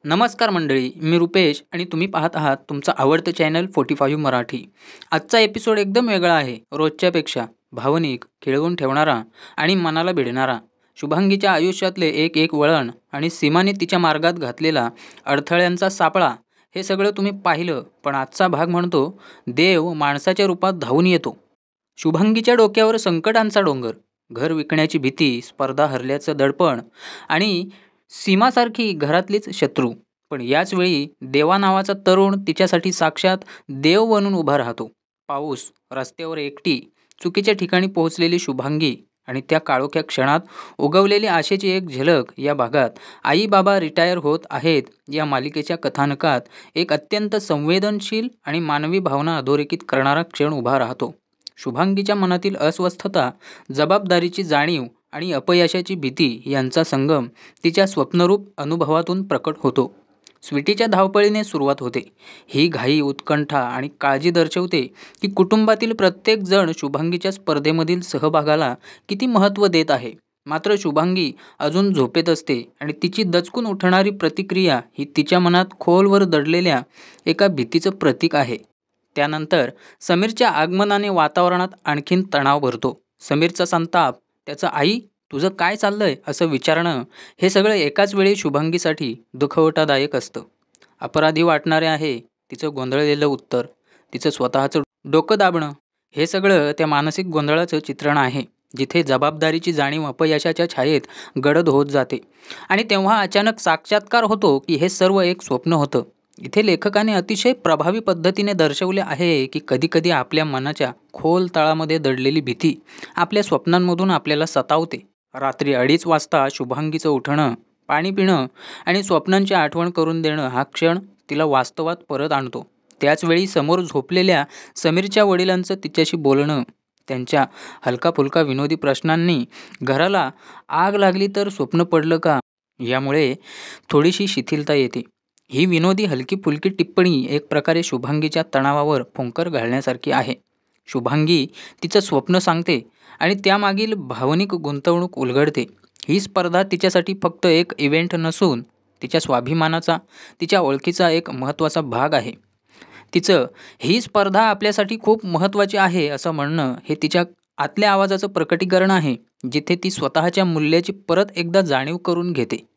नमस्कार मंडळी, मी रुपेश आणि तुम्ही पाहत आहात तुमचं आवडतं चॅनल 45 मराठी. आजचा एपिसोड एकदम वेगळा आहे. रोजच्यापेक्षा भावनिक, खिळवून ठेवणारा आणि मनाला भिडणारा. शुभांगीच्या आयुष्यातले एक एक वळण आणि सीमाने तिच्या मार्गात घातलेला अडथळ्यांचा सापळा, हे सगळं तुम्ही पाहिलं. पण आजचा भाग म्हणतो, देव माणसाच्या रूपात धावून येतो. शुभांगीच्या डोक्यावर संकटांचा डोंगर, घर विकण्याची भीती, स्पर्धा हरल्याचं दडपण आणि सीमासारखी घरातलीच शत्रू. पण याच वेळी देवा नावाचा तरुण तिच्यासाठी साक्षात देव बनून उभा राहतो. पाऊस, रस्त्यावर एकटी, चुकीच्या ठिकाणी पोहोचलेली शुभांगी आणि त्या काळोख्या क्षणात उगवलेली आशेची एक झलक या भागात आई बाबा रिटायर होत आहेत या मालिकेच्या कथानकात एक अत्यंत संवेदनशील आणि मानवी भावना अधोरेखित करणारा क्षण उभा राहतो. शुभांगीच्या मनातील अस्वस्थता, जबाबदारीची जाणीव आणि अपयशाची भीती यांचा संगम तिच्या स्वप्नरूप अनुभवातून प्रकट होतो. स्वीटीच्या धावपळीने सुरुवात होते. ही घाई, उत्कंठा आणि काळजी दर्शवते की कुटुंबातील प्रत्येक जण शुभांगीच्या स्पर्धेमधील सहभागाला किती महत्त्व देत आहे. मात्र शुभांगी अजून झोपेत असते आणि तिची दचकून उठणारी प्रतिक्रिया ही तिच्या मनात खोलवर दडलेल्या एका भीतीचं प्रतीक आहे. त्यानंतर समीरच्या आगमनाने वातावरणात आणखीन तणाव भरतो. समीरचा संताप, त्याचं आई तुझं काय चाललंय असं विचारणं, हे सगळं एकाच वेळी शुभांगीसाठी दुखवटादायक असतं. अपराधी वाटणारे आहे तिचं गोंधळलेलं उत्तर, तिचं स्वतःचं डोकं दाबणं, हे सगळं त्या मानसिक गोंधळाचं चित्रण आहे, जिथे जबाबदारीची जाणीव अपयशाच्या छायेत गडद होत जाते. आणि तेव्हा अचानक साक्षात्कार होतो की हे सर्व एक स्वप्न होतं. इथे लेखकाने अतिशय प्रभावी पद्धतीने दर्शवले आहे की कधीकधी आपल्या मनाच्या खोल तळामध्ये दडलेली भीती आपल्या स्वप्नांमधून आपल्याला सतावते. रात्री 2:30 वाजता शुभांगीचं उठणं, पाणी पिणं आणि स्वप्नांची आठवण करून देणं हा क्षण तिला वास्तवात परत आणतो. त्याचवेळी समोर झोपलेल्या समीरच्या वडिलांचं तिच्याशी बोलणं, त्यांच्या हलका-फुलका विनोदी प्रश्नांनी घराला आग लागली तर स्वप्न पडलं का, यामुळे थोडीशी शिथिलता येते. ही विनोदी हलकी-फुलकी टिप्पणी एक प्रकारे शुभांगीच्या तणावावर फुंकर घालण्यासारखी आहे. शुभांगी तिचं स्वप्न सांगते आणि त्यामागील भावनिक गुंतवणूक उलगडते. ही स्पर्धा तिच्यासाठी फक्त एक इव्हेंट नसून तिच्या स्वाभिमानाचा, तिच्या ओळखीचा एक महत्त्वाचा भाग आहे. तिचं ही स्पर्धा आपल्यासाठी खूप महत्त्वाची आहे असं म्हणणं हे तिच्या आतल्या आवाजाचं प्रकटीकरण आहे, जिथे ती स्वतःच्या मूल्याची परत एकदा जाणीव करून घेते.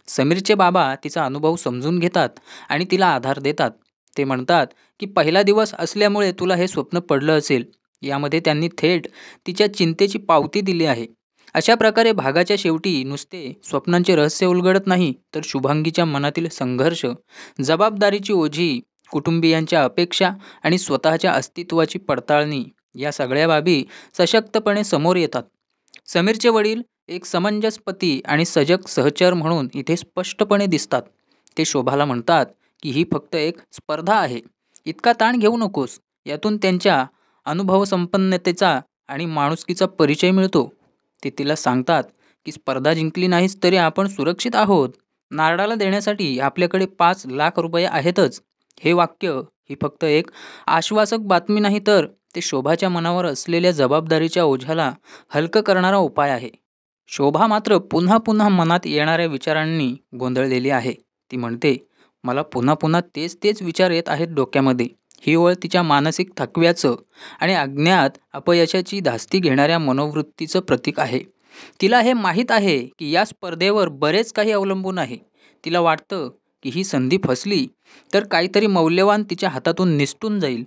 समीरचे बाबा तिचा अनुभव समजून घेतात आणि तिला आधार देतात. ते म्हणतात की पहिला दिवस असल्यामुळे तुला हे स्वप्न पडलं असेल. यामध्ये त्यांनी थेट तिच्या चिंतेची पावती दिली आहे. अशा प्रकारे भागाच्या शेवटी नुसते स्वप्नांचे रहस्य उलगडत नाही, तर शुभांगीच्या मनातील संघर्ष, जबाबदारीची ओझी, कुटुंबियांच्या अपेक्षा आणि स्वतःच्या अस्तित्वाची पडताळणी, या सगळ्या बाबी सशक्तपणे समोर येतात. समीरचे वडील एक समंजस पती आणि सजग सहचर म्हणून इथे स्पष्टपणे दिसतात. ते शोभाला म्हणतात की ही फक्त एक स्पर्धा आहे, इतका ताण घेऊ नकोस. यातून त्यांच्या अनुभवसंपन्नतेचा आणि माणुसकीचा परिचय मिळतो. ते तिला सांगतात की स्पर्धा जिंकली नाहीस तरी आपण सुरक्षित आहोत. नारळाला देण्यासाठी आपल्याकडे 5 लाख रुपये आहेतच. हे वाक्य ही फक्त एक आश्वासक बातमी नाही, तर ते शोभाच्या मनावर असलेल्या जबाबदारीच्या ओझ्याला हलकं करणारा उपाय आहे. शोभा मात्र पुन्हा पुन्हा मनात येणाऱ्या विचारांनी गोंधळलेली आहे. ती म्हणते, मला पुन्हा पुन्हा तेच तेच विचार येत आहेत डोक्यामध्ये. ही ओळ तिच्या मानसिक थकव्याचं आणि अज्ञात अपयशाची धास्ती घेणाऱ्या मनोवृत्तीचं प्रतीक आहे. तिला हे माहीत आहे की या स्पर्धेवर बरेच काही अवलंबून आहे. तिला वाटतं की ही संधी फसली तर काहीतरी मौल्यवान तिच्या हातातून निसटून जाईल.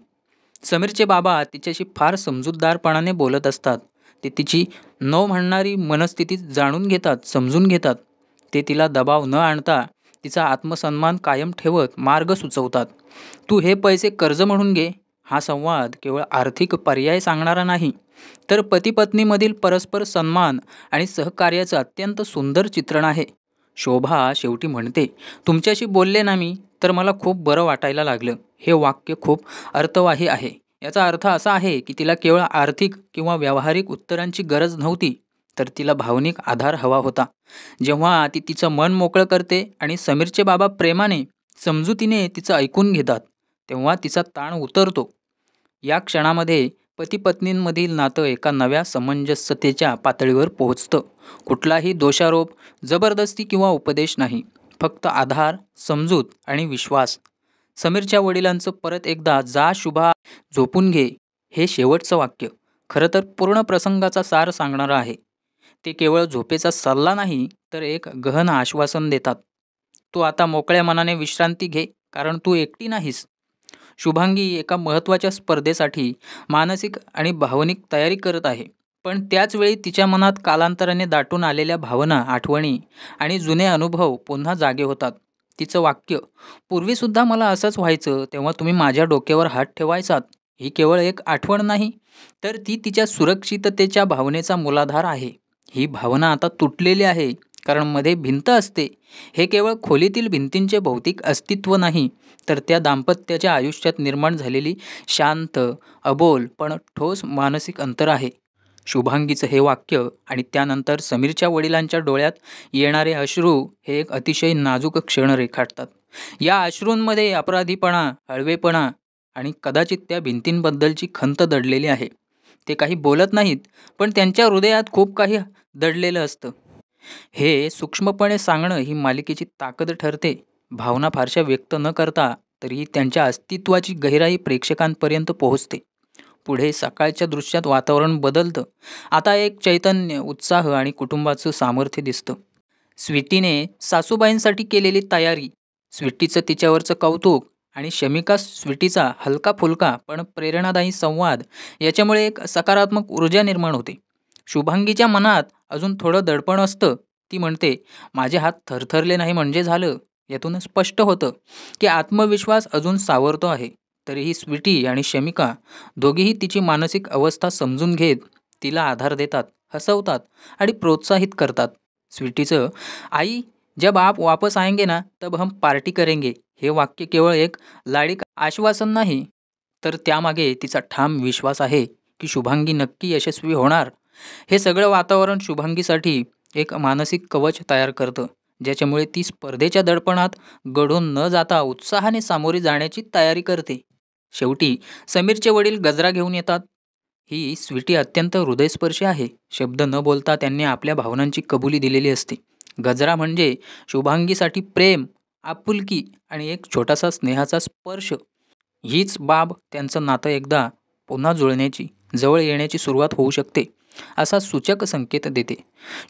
समीरचे बाबा तिच्याशी फार समजूतदारपणाने बोलत असतात. ते तिची न म्हणणारी मनस्थिती जाणून घेतात, समजून घेतात. ते तिला दबाव न आणता तिचा आत्मसन्मान कायम ठेवत मार्ग सुचवतात. तू हे पैसे कर्ज म्हणून घे. हा संवाद केवळ आर्थिक पर्याय सांगणारा नाही, तर पती-पत्नीमधील परस्पर सन्मान आणि सहकार्याचं अत्यंत सुंदर चित्रण आहे. शोभा शेवटी म्हणते, तुमच्याशी बोलले ना मी, तर मला खूप बरं वाटायला लागलं. हे वाक्य खूप अर्थवाही आहे. याचा अर्थ असा आहे की तिला केवळ आर्थिक किंवा व्यावहारिक उत्तरांची गरज नव्हती, तर तिला भावनिक आधार हवा होता. जेव्हा ती तिचं मन मोकळं करते आणि समीरचे बाबा प्रेमाने, समजुतीने तिचं ऐकून घेतात, तेव्हा तिचा ताण उतरतो. या क्षणामध्ये पती-पत्नींमधील नातं एका नव्या समंजसतेच्या पातळीवर पोहोचतं. कुठलाही दोषारोप, जबरदस्ती किंवा उपदेश नाही. फक्त आधार, समजूत आणि विश्वास. समीरच्या वडिलांचं परत एकदा जा शुभा झोपून घे हे शेवटचं वाक्य खरं तर पूर्ण प्रसंगाचा सार सांगणारं आहे. ते केवळ झोपेचा सल्ला नाही तर एक गहन आश्वासन देतात. तू आता मोकळ्या मनाने विश्रांती घे, कारण तू एकटी नाहीस. शुभांगी एका महत्त्वाच्या स्पर्धेसाठी मानसिक आणि भावनिक तयारी करत आहे. पण त्याच वेळी तिच्या मनात कालांतराने दाटून आलेल्या भावना, आठवणी आणि जुने अनुभव पुन्हा जागे होतात. तिचं वाक्य, पूर्वीसुद्धा मला असंच व्हायचं तेव्हा तुम्ही माझ्या डोक्यावर हात ठेवायचात, ही केवळ एक आठवण नाही, तर ती तिच्या सुरक्षिततेच्या भावनेचा मूलाधार आहे. ही भावना आता तुटलेली आहे, कारण मध्ये भिंत असते. हे केवळ खोलीतील भिंतींचे भौतिक अस्तित्व नाही, तर त्या दाम्पत्याच्या आयुष्यात निर्माण झालेली शांत, अबोल पण ठोस मानसिक अंतर आहे. शुभांगीचं हे वाक्य आणि त्यानंतर समीरच्या वडिलांच्या डोळ्यात येणारे अश्रू हे एक अतिशय नाजूक क्षण रेखाटतात. या अश्रूंमध्ये अपराधीपणा, हळवेपणा आणि कदाचित त्या भिंतींबद्दलची खंत दडलेली आहे. ते काही बोलत नाहीत, पण त्यांच्या हृदयात खूप काही दडलेलं असतं. हे सूक्ष्मपणे सांगणं ही मालिकेची ताकद ठरते. भावना फारशा व्यक्त न करता तरीही त्यांच्या अस्तित्वाची गहिराई प्रेक्षकांपर्यंत पोहोचते. पुढे सकाळच्या दृश्यात वातावरण बदलतं. आता एक चैतन्य, उत्साह आणि कुटुंबाचं सामर्थ्य दिसतं. स्वीटीने सासूबाईंसाठी केलेली तयारी, स्वीटीचं तिच्यावरचं कौतुक आणि शमिका स्वीटीचा हलका फुलका पण प्रेरणादायी संवाद याच्यामुळे एक सकारात्मक ऊर्जा निर्माण होते. शुभांगीच्या मनात अजून थोडं दडपण असतं. ती म्हणते, माझे हात थरथरले नाही म्हणजे झालं. यातून स्पष्ट होतं की आत्मविश्वास अजून सावरतो आहे. तरीही स्वीटी आणि शमिका दोघीही तिची मानसिक अवस्था समजून घेत तिला आधार देतात, हसवतात आणि प्रोत्साहित करतात. स्वीटीचं, आई जब आप वापस आएंगे ना तब हम पार्टी करेंगे, हे वाक्य केवळ एक लाडिक आश्वासन नाही, तर त्यामागे तिचा ठाम विश्वास आहे की शुभांगी नक्की यशस्वी होणार. हे सगळं वातावरण शुभांगीसाठी एक मानसिक कवच तयार करतं, ज्याच्यामुळे ती स्पर्धेच्या दडपणात गढून न जाता उत्साहाने सामोरी जाण्याची तयारी करते. शेवटी समीरचे वडील गजरा घेऊन येतात. ही स्वीटी अत्यंत हृदयस्पर्शी आहे. शब्द न बोलता त्यांनी आपल्या भावनांची कबुली दिलेली असते. गजरा म्हणजे शुभांगीसाठी प्रेम, आपुलकी आणि एक छोटासा स्नेहाचा स्पर्श. हीच बाब त्यांचं नातं एकदा पुन्हा जुळण्याची, जवळ येण्याची सुरुवात होऊ शकते, असा सूचक संकेत देते.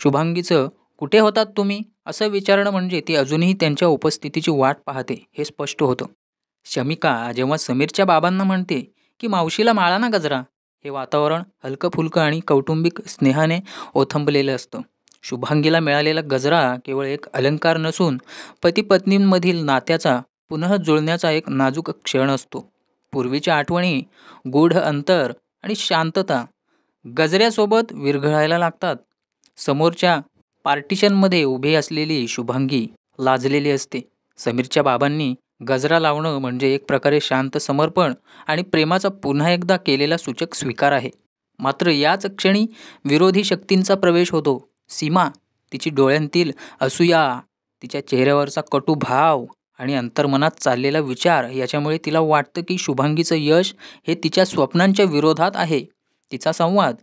शुभांगीचं कुठे होतात तुम्ही असं विचारणं म्हणजे ती अजूनही त्यांच्या उपस्थितीची वाट पाहते हे स्पष्ट होतं. शमिका जेव्हा समीरच्या बाबांना म्हणते की मावशीला माळा ना गजरा, हे वातावरण हलकं फुलकं आणि कौटुंबिक स्नेहाने ओथंबलेलं असतं. शुभांगीला मिळालेला गजरा केवळ एक अलंकार नसून पती पत्नींमधील नात्याचा पुनः जुळण्याचा एक नाजूक क्षण असतो. पूर्वीच्या आठवणी, गूढ अंतर आणि शांतता गजऱ्यासोबत विरघळायला लागतात. समोरच्या पार्टिशनमध्ये उभी असलेली शुभांगी लाजलेली असते. समीरच्या बाबांनी गजरा लावणं म्हणजे एक प्रकारे शांत समर्पण आणि प्रेमाचा पुन्हा एकदा केलेला सूचक स्वीकार आहे. मात्र याच क्षणी विरोधी शक्तींचा प्रवेश होतो. सीमा, तिची डोळ्यांतील असूया, तिच्या चेहऱ्यावरचा कटू भाव आणि अंतर्मनात चाललेला विचार याच्यामुळे तिला वाटतं की शुभांगीचं यश हे तिच्या स्वप्नांच्या विरोधात आहे. तिचा संवाद,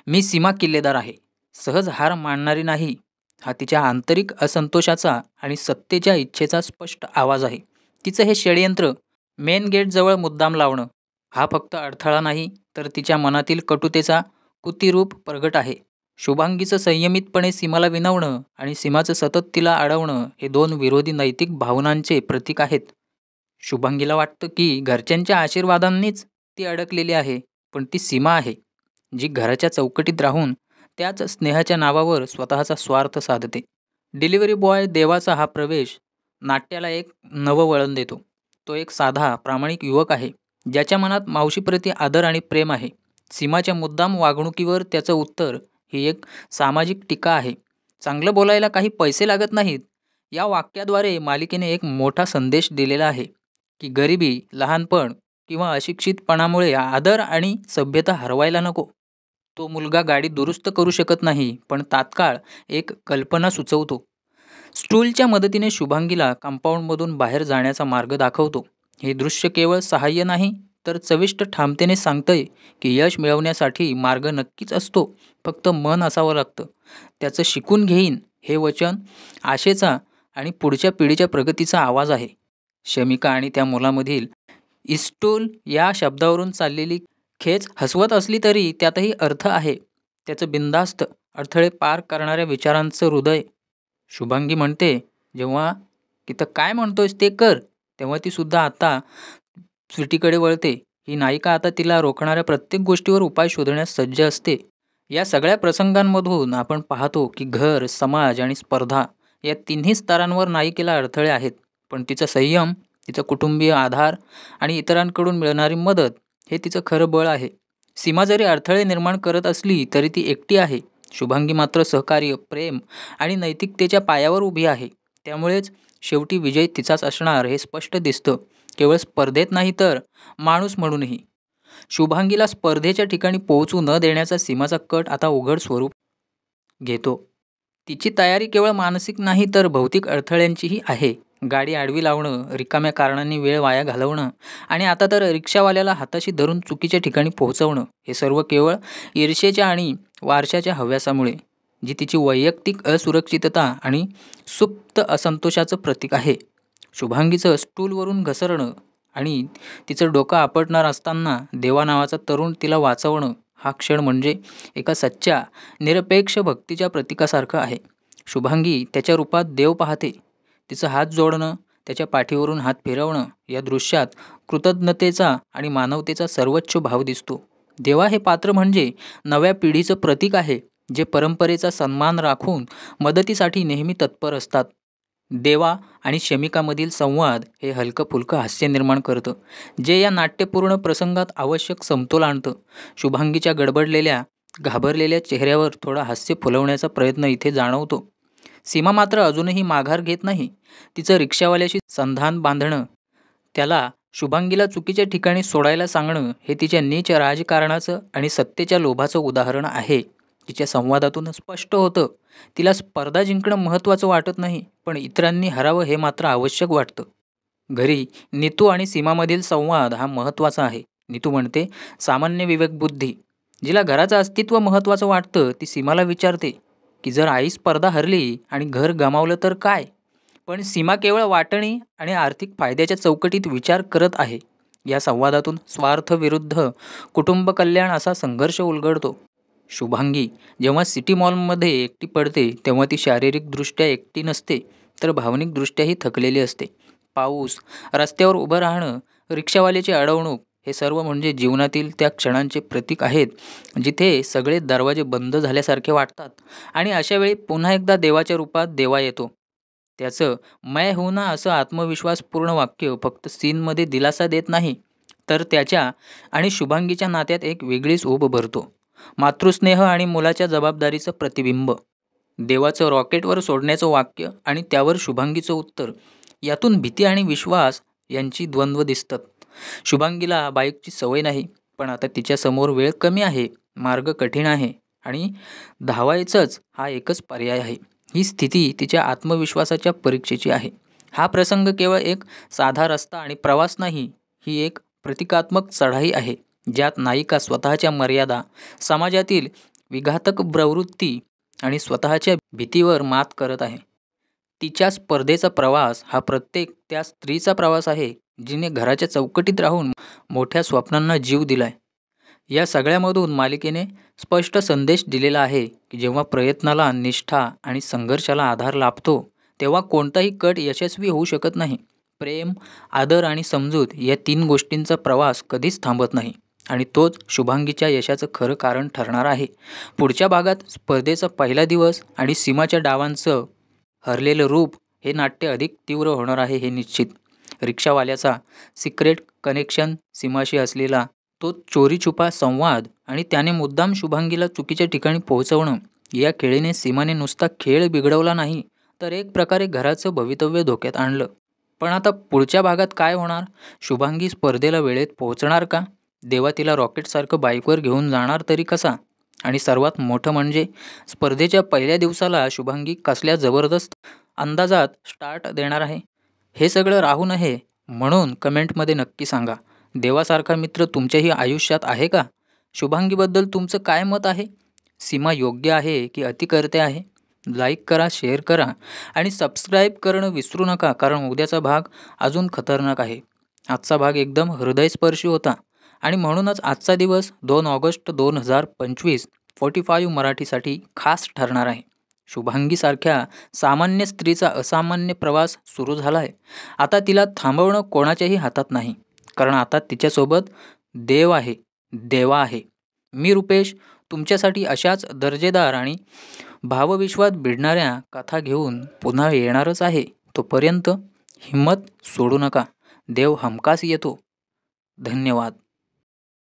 मी सीमा किल्लेदार आहे, सहज हार मानणारी नाही, हा तिच्या आंतरिक असंतोषाचा आणि सत्तेच्या इच्छेचा स्पष्ट आवाज आहे. तिचं हे षडयंत्र, मेन गेटजवळ मुद्दाम लावणं, हा फक्त अडथळा नाही तर तिच्या मनातील कटुतेचा कुतिरूप प्रगट आहे. शुभांगीचं संयमितपणे सीमाला विनवणं आणि सीमाचं सतत तिला अडवणं हे दोन विरोधी नैतिक भावनांचे प्रतीक आहेत. शुभांगीला वाटतं की घरच्यांच्या आशीर्वादांनीच ती अडकलेली आहे, पण ती सीमा आहे जी घराच्या चौकटीत राहून त्याच स्नेहाच्या नावावर स्वतःचा स्वार्थ साधते. डिलिव्हरी बॉय देवाचा हा प्रवेश नाट्याला एक नवं वळण देतो. तो एक साधा, प्रामाणिक युवक आहे, ज्याच्या मनात मावशीप्रती आदर आणि प्रेम आहे. सीमाच्या मुद्दाम वागणुकीवर त्याचं उत्तर ही एक सामाजिक टीका आहे. चांगलं बोलायला काही पैसे लागत नाहीत. या वाक्याद्वारे मालिकेने एक मोठा संदेश दिलेला आहे की गरिबी, लहानपण किंवा अशिक्षितपणामुळे आदर आणि सभ्यता हरवायला नको. तो मुलगा गाडी दुरुस्त करू शकत नाही, पण तात्काळ एक कल्पना सुचवतो. स्टूलच्या मदतीने शुभांगीला कंपाऊंडमधून बाहेर जाण्याचा मार्ग दाखवतो. हे दृश्य केवळ सहाय्य नाही, तर चविष्ट ठामतेने सांगतंय की यश मिळवण्यासाठी मार्ग नक्कीच असतो, फक्त मन असावं लागतं. त्याचं शिकून घेईन हे वचन आशेचा आणि पुढच्या पिढीच्या प्रगतीचा आवाज आहे. शमिका आणि त्या मुलामधील इस्टूल या शब्दावरून चाललेली खेच हसवत असली तरी त्यातही अर्थ आहे. त्याचं बिनधास्त अडथळे पार करणाऱ्या विचारांचं हृदय. शुभांगी म्हणते, जेव्हा तिथं काय म्हणतोयस ते कर, तेव्हा ती सुद्धा आता स्वीटीकडे वळते. ही नायिका आता तिला रोखणाऱ्या प्रत्येक गोष्टीवर उपाय शोधण्यास सज्ज असते. या सगळ्या प्रसंगांमधून आपण पाहतो की घर, समाज आणि स्पर्धा या तिन्ही स्तरांवर नायिकेला अडथळे आहेत. पण तिचा संयम, तिचा कुटुंबीय आधार आणि इतरांकडून मिळणारी मदत हे तिचं खरं बळ आहे. सीमा जरी अडथळे निर्माण करत असली तरी ती एकटी आहे. शुभांगी मात्र सहकार्य, प्रेम आणि नैतिकतेच्या पायावर उभी आहे. त्यामुळेच शेवटी विजय तिचाच असणार हे स्पष्ट दिसतं, केवळ स्पर्धेत नाही तर माणूस म्हणूनही. शुभांगीला स्पर्धेच्या ठिकाणी पोहोचू न देण्याचा सीमाचा कट आता उघड स्वरूप घेतो. तिची तयारी केवळ मानसिक नाही तर भौतिक अडथळ्यांचीही आहे. गाडी आडवी लावणं, रिकाम्या कारणांनी वेळ वाया घालवणं आणि आता तर रिक्षावाल्याला हाताशी धरून चुकीच्या ठिकाणी पोहोचवणं, हे सर्व केवळ ईर्षेच्या आणि वारशाच्या हव्यासामुळे, जी तिची वैयक्तिक असुरक्षितता आणि सुप्त असंतोषाचं प्रतीक आहे. शुभांगीचं स्टूलवरून घसरणं आणि तिचं डोकं आपटणार असताना देवा नावाचा तरुण तिला वाचवणं, हा क्षण म्हणजे एका सच्च्या, निरपेक्ष भक्तीच्या प्रतीकासारखं आहे. शुभांगी त्याच्या रूपात देव पाहते. तिचं हात जोडणं, त्याच्या पाठीवरून हात फिरवणं या दृश्यात कृतज्ञतेचा आणि मानवतेचा सर्वोच्च भाव दिसतो. देवा हे पात्र म्हणजे नव्या पिढीचं प्रतीक आहे, जे परंपरेचा सन्मान राखून मदतीसाठी नेहमी तत्पर असतात. देवा आणि शमिकामधील संवाद हे हलकं फुलकं हास्य निर्माण करतं, जे या नाट्यपूर्ण प्रसंगात आवश्यक समतोल आणतं. शुभांगीच्या गडबडलेल्या, घाबरलेल्या चेहऱ्यावर थोडा हास्य फुलवण्याचा प्रयत्न इथे जाणवतो. सीमा मात्र अजूनही माघार घेत नाही. तिचं रिक्षावाल्याशी संधान बांधणं, त्याला शुभांगीला चुकीच्या ठिकाणी सोडायला सांगणं हे तिच्या नीच राजकारणाचं आणि सत्तेच्या लोभाचं उदाहरण आहे. तिच्या संवादातून स्पष्ट होतं, तिला स्पर्धा जिंकणं महत्त्वाचं वाटत नाही, पण इतरांनी हरावं हे मात्र आवश्यक वाटतं. घरी नीतू आणि सीमामधील संवाद हा महत्त्वाचा आहे. नीतू म्हणते, सामान्य विवेकबुद्धी. जिला घराचं अस्तित्व महत्त्वाचं वाटतं ती सीमाला विचारते की जर आई स्पर्धा हरली आणि घर गमावलं तर काय? पण सीमा केवळ वाटणी आणि आर्थिक फायद्याच्या चौकटीत विचार करत आहे. या संवादातून स्वार्थ विरुद्ध कुटुंब कल्याण असा संघर्ष उलगडतो. शुभांगी जेव्हा सिटी मॉलमध्ये एकटी पडते तेव्हा ती शारीरिकदृष्ट्या एकटी नसते, तर भावनिकदृष्ट्याही थकलेली असते. पाऊस, रस्त्यावर उभं राहणं, रिक्षावाल्याची अडवणूक हे सर्व म्हणजे जीवनातील त्या क्षणांचे प्रतीक आहेत, जिथे सगळे दरवाजे बंद झाल्यासारखे वाटतात आणि अशावेळी पुन्हा एकदा देवाच्या रूपात देवा येतो. त्याचं मैं हूं ना असं आत्मविश्वासपूर्ण वाक्य फक्त सीनमध्ये दिलासा देत नाही, तर त्याच्या आणि शुभांगीच्या नात्यात एक वेगळीच ऊब भरतो. मातृस्नेह आणि मुलाच्या जबाबदारीचं प्रतिबिंब. देवाचं रॉकेटवर सोडण्याचं वाक्य आणि त्यावर शुभांगीचं उत्तर, यातून भीती आणि विश्वास यांची द्वंद्व दिसतात. शुभांगीला बाईकची सवय नाही, पण आता तिच्यासमोर वेळ कमी आहे, मार्ग कठीण आहे आणि धावायचंच हा एकच पर्याय आहे. ही स्थिती तिच्या आत्मविश्वासाच्या परीक्षेची आहे. हा प्रसंग केवळ एक साधा रस्ता आणि प्रवास नाही, ही एक प्रतिकात्मक चढाई आहे, ज्यात नायिका स्वतःच्या मर्यादा, समाजातील विघातक प्रवृत्ती आणि स्वतःच्या भीतीवर मात करत आहे. तिच्या स्पर्धेचा प्रवास हा प्रत्येक त्या स्त्रीचा प्रवास आहे, जिने घराच्या चौकटीत राहून मोठ्या स्वप्नांना जीव दिलाय. या सगळ्यामधून मालिकेने स्पष्ट संदेश दिलेला आहे की जेव्हा प्रयत्नाला, निष्ठा आणि संघर्षाला आधार लाभतो, तेव्हा कोणताही कट यशस्वी होऊ शकत नाही. प्रेम, आदर आणि समजूत या 3 गोष्टींचा प्रवास कधीच थांबत नाही आणि तोच शुभांगीच्या यशाचं खरं कारण ठरणार आहे. पुढच्या भागात स्पर्धेचा पहिला दिवस आणि सीमाच्या डावांचं हरलेलं रूप हे नाट्य अधिक तीव्र होणार आहे हे निश्चित. रिक्षावाल्याचा सिक्रेट कनेक्शन, सीमाशी असलेला तो चोरीछुपा संवाद आणि त्याने मुद्दाम शुभांगीला चुकीच्या ठिकाणी पोहोचवणं, या खेळीने सीमाने नुसता खेळ बिघडवला नाही, तर एक प्रकारे घराचं भवितव्य धोक्यात आणलं. पण आता पुढच्या भागात काय होणार? शुभांगी स्पर्धेला वेळेत पोहोचणार का? देवा तिला रॉकेटसारखं बाईकवर घेऊन जाणार तरी कसा? आणि सर्वात मोठं म्हणजे स्पर्धेच्या पहिल्या दिवसाला शुभांगी कसल्या जबरदस्त अंदाजात स्टार्ट देणार आहे? हे सगळं राहू नये म्हणून कमेंटमध्ये नक्की सांगा. देवासारखा मित्र तुमच्याही आयुष्यात आहे का? शुभांगीबद्दल तुमचं काय मत आहे? सीमा योग्य आहे की अति करते आहे? लाईक करा, शेअर करा आणि सबस्क्राईब करणं विसरू नका, कारण उद्याचा भाग अजून खतरनाक आहे. आजचा भाग एकदम हृदयस्पर्शी होता आणि म्हणूनच आजचा दिवस 2 ऑगस्ट 2025 45 मराठीसाठी खास ठरणार आहे. शुभांगीसारख्या सामान्य स्त्रीचा असामान्य प्रवास सुरू झाला आहे. आता तिला थांबवणं कोणाच्याही हातात नाही, कारण आता तिच्यासोबत देव आहे, देवा आहे. मी रुपेश तुमच्यासाठी अशाच दर्जेदार आणि भावविश्वात भिडणाऱ्या कथा घेऊन पुन्हा येणारच आहे. तोपर्यंत हिम्मत सोडू नका. देव हमखास येतो. धन्यवाद.